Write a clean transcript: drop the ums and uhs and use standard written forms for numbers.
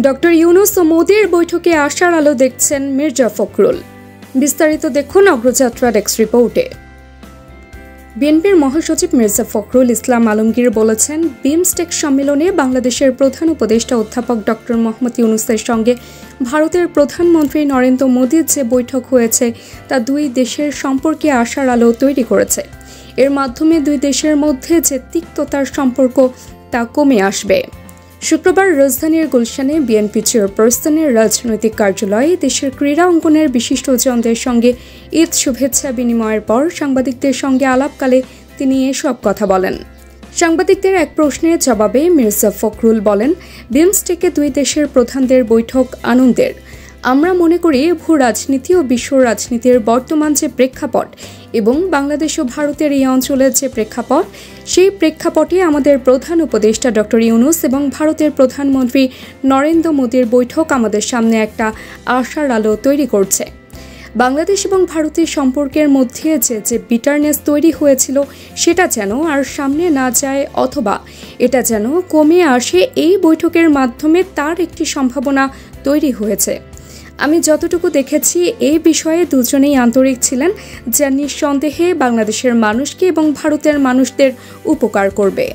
Doctor Yunus ও মোদির বৈঠকে আশার আলো দেখছেন মির্জা ফখরুল। বিস্তারিত দেখুন অগ্রযাত্রা ডেস্ক রিপোর্টে। বিএনপির মহাসচিব মির্জা ফখরুল ইসলাম আলমগীর বলেছেন, বিমস্টেক সম্মেলনে বাংলাদেশের প্রধান উপদেষ্টা অধ্যাপক ডক্টর মোহাম্মদ ইউনূসের সঙ্গে ভারতের প্রধানমন্ত্রী নরেন্দ্র মোদির যে বৈঠক হয়েছে তা দুই দেশের সম্পর্কে আশার আলো তৈরি করেছে। এর মাধ্যমে দুই দেশের মধ্যে যে তিক্ততার সম্পর্ক তা কমে আসবে। শুক্রবার রাজধানীর গুলশানে বিএনপি চেয়ারপারসনের রাজনৈতিক কার্যালয়ে দেশের ক্রীড়া অঙ্গনের বিশিষ্টজনদের সঙ্গে ঈদ শুভেচ্ছা বিনিময়ের পর সাংবাদিকদের সঙ্গে আলাপকালে তিনি এসব কথা বলেন। সাংবাদিকদের এক প্রশ্নের জবাবে মির্জা ফখরুল বলেন, বিমস্টেকে দুই দেশের প্রধানদের বৈঠক আনন্দের। আমরা মনে করি ভূ রাজনীতি ও বিশ্ব রাজনীতির বর্তমান যে প্রেক্ষাপট এবং বাংলাদেশ ও ভারতের এই অঞ্চলের যে প্রেক্ষাপট, সেই প্রেক্ষাপটে আমাদের প্রধান উপদেষ্টা ডক্টর ইউনূস এবং ভারতের প্রধানমন্ত্রী নরেন্দ্র মোদির বৈঠক আমাদের সামনে একটা আশার আলো তৈরি করছে। বাংলাদেশ এবং ভারতের সম্পর্কের মধ্যে যে বিটারনেস তৈরি হয়েছিল সেটা যেন আর সামনে না যায় অথবা এটা যেন কমে আসে, এই বৈঠকের মাধ্যমে তার একটি সম্ভাবনা তৈরি হয়েছে। আমি যতটুকু দেখেছি এই বিষয়ে দুজনেই আন্তরিক ছিলেন, যা নিঃসন্দেহে বাংলাদেশের মানুষকে এবং ভারতের মানুষদের উপকার করবে।